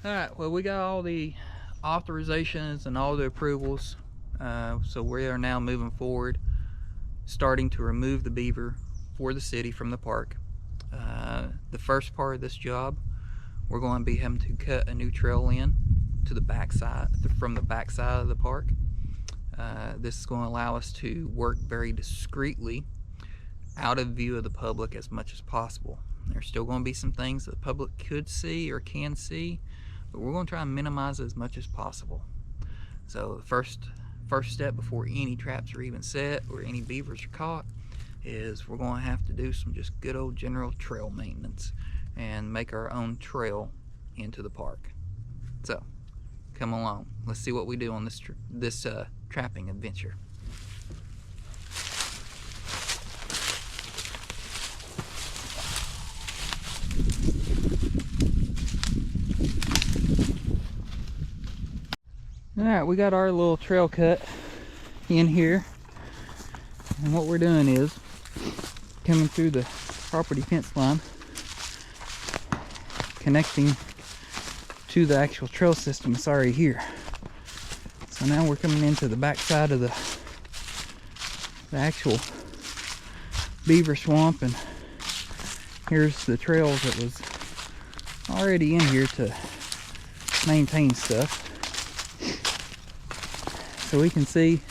Alright, well, we got all the authorizations and all the approvals, so we are now moving forward, starting to remove the beaver for the city from the park. The first part of this job, we're going to be having to cut a new trail in to the backside, from the backside of the park. This is going to allow us to work very discreetly out of view of the public as much as possible. There's still going to be some things that the public could see or can see, but we're going to try and minimize it as much as possible. So the first step before any traps are even set or any beavers are caught is we're going to have to do some just good old general trail maintenance and make our own trail into the park. So come along, let's see what we do on this trapping adventure. Alright, we got our little trail cut in here, and what we're doing is coming through the property fence line, connecting to the actual trail system that's already here. So now we're coming into the back side of the actual beaver swamp, and here's the trails that was already in here to maintain stuff. So we can see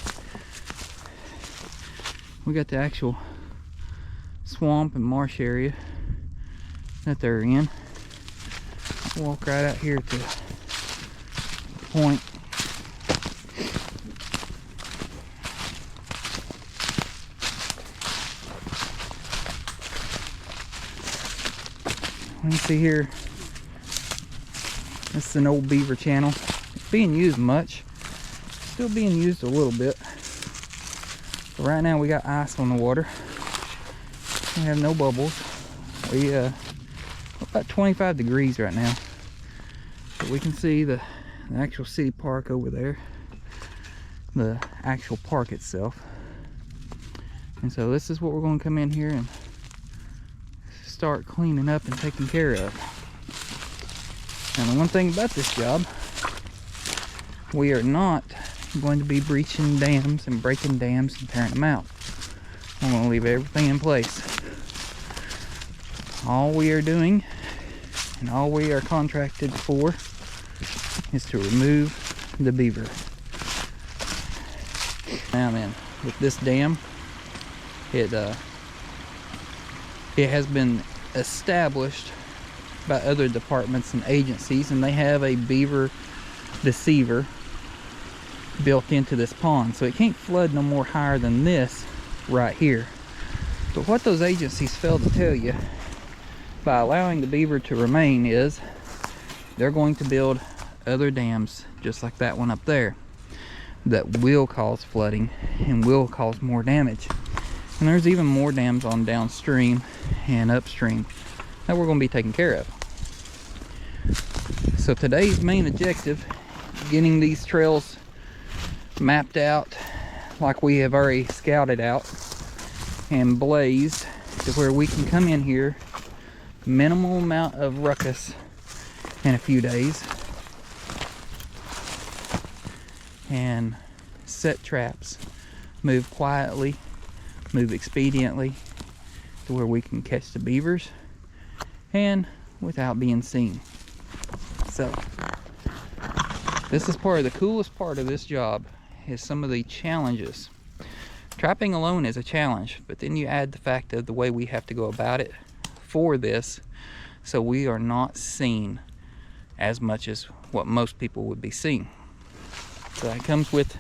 we got the actual swamp and marsh area that they're in. I'll walk right out here to the point. You can see here, this is an old beaver channel. It's being used much. Still being used a little bit, but right now we got ice on the water. We have no bubbles. We about 25 degrees right now, but we can see the actual city park over there, the actual park itself. And so this is what we're going to come in here and start cleaning up and taking care of. And the one thing about this job, we are not going to be breaching dams and breaking dams and tearing them out. I'm going to leave everything in place. All we are doing and all we are contracted for is to remove the beaver. Now then, with this dam, it has been established by other departments and agencies, and they have a beaver deceiver built into this pond, so it can't flood no more higher than this right here. But what those agencies failed to tell you, by allowing the beaver to remain, is they're going to build other dams just like that one up there that will cause flooding and will cause more damage. And there's even more dams on downstream and upstream that we're going to be taking care of. So today's main objective, getting these trails mapped out like we have already scouted out and blazed to where we can come in here, minimal amount of ruckus in a few days, and set traps, move quietly, move expediently to where we can catch the beavers and without being seen. So this is part of the coolest part of this job, is some of the challenges. Trapping alone is a challenge, but then you add the fact of the way we have to go about it for this, so we are not seen as much as what most people would be seen. So that comes with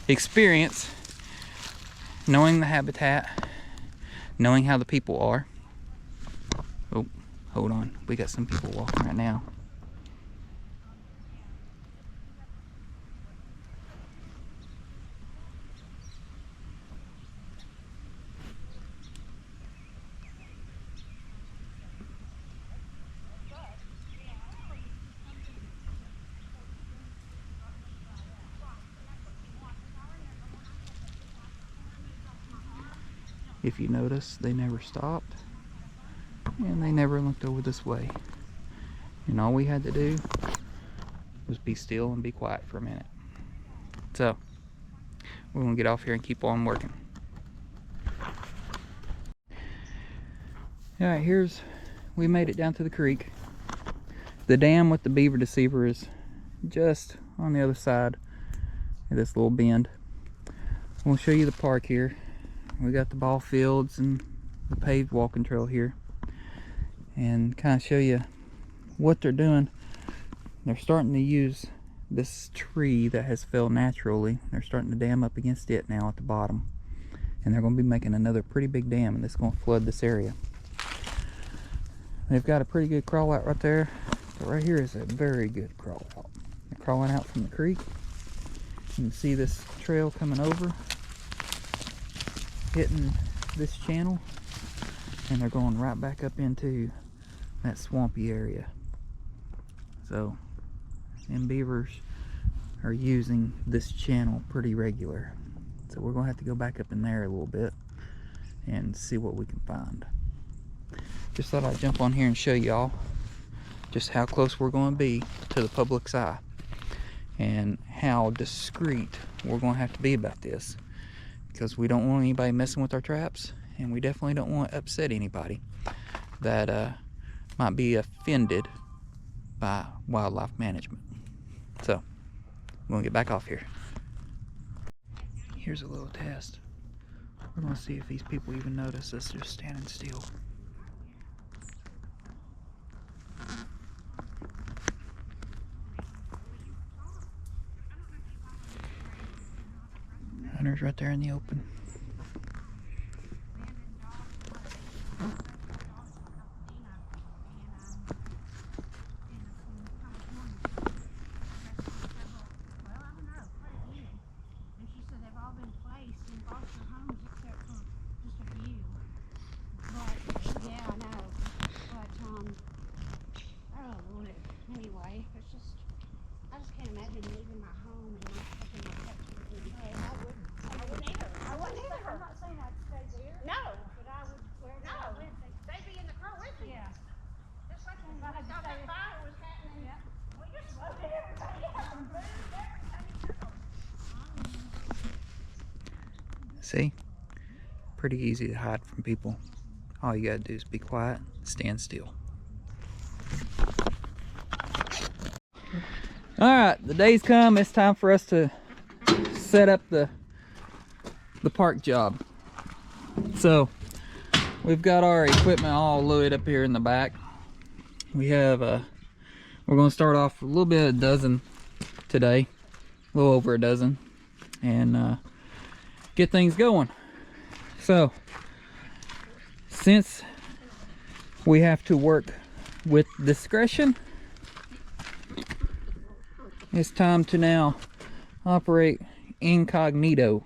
experience, knowing the habitat, knowing how the people are. Oh, hold on, we got some people walking right now. If you notice, they never stopped and they never looked over this way. And all we had to do was be still and be quiet for a minute. So we're gonna get off here and keep on working. All right, we made it down to the creek. The dam with the beaver deceiver is just on the other side of this little bend. I'm gonna show you the park here. We got the ball fields and the paved walking trail here, and kind of show you what they're doing. They're starting to use this tree that has fell naturally. They're starting to dam up against it now at the bottom, and they're going to be making another pretty big dam, and it's going to flood this area. They've got a pretty good crawl out right there, but right here is a very good crawl out. They're crawling out from the creek. You can see this trail coming over, hitting this channel, and they're going right back up into that swampy area. So, and beavers are using this channel pretty regular. So we're gonna have to go back up in there a little bit and see what we can find. Just thought I'd jump on here and show y'all just how close we're gonna be to the public's eye and how discreet we're gonna have to be about this, because we don't want anybody messing with our traps, and we definitely don't want to upset anybody that might be offended by wildlife management. So I'm gonna get back off here. Here's a little test. We're gonna see if these people even notice us just standing still. Hunter's right there in the open. See? Pretty easy to hide from people. All you gotta do is be quiet, stand still. Alright, the day's come. It's time for us to set up the park job. So we've got our equipment all loaded up here in the back. We have we're gonna start off with a little bit of a dozen today, a little over a dozen, and get things going. So since we have to work with discretion, it's time to now operate incognito.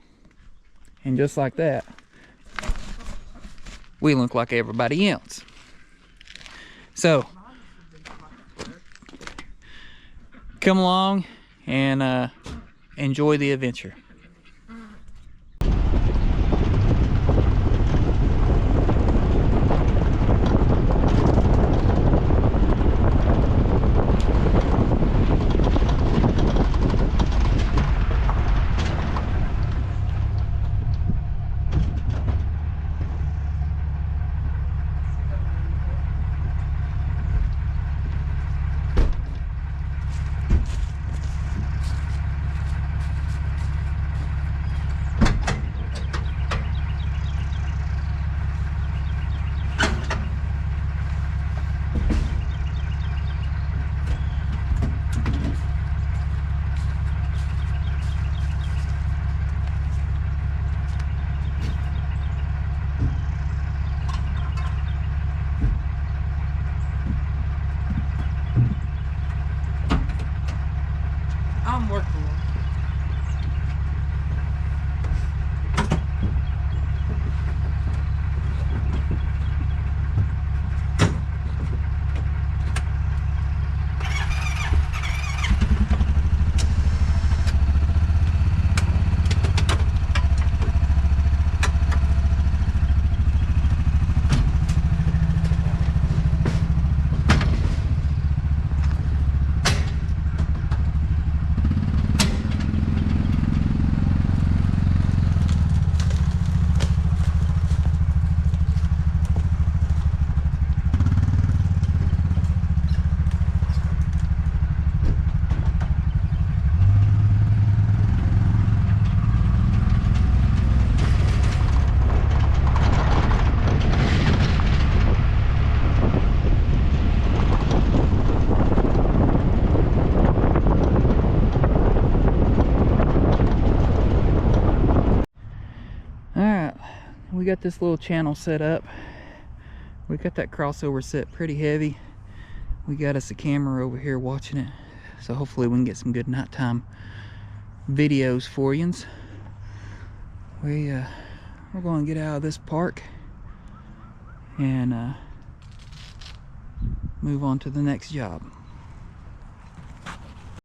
And just like that, we look like everybody else. So come along and enjoy the adventure. got this little channel set up. We got that crossover set pretty heavy. We got us a camera over here watching it, so hopefully we can get some good nighttime videos for you. We're going to get out of this park and move on to the next job.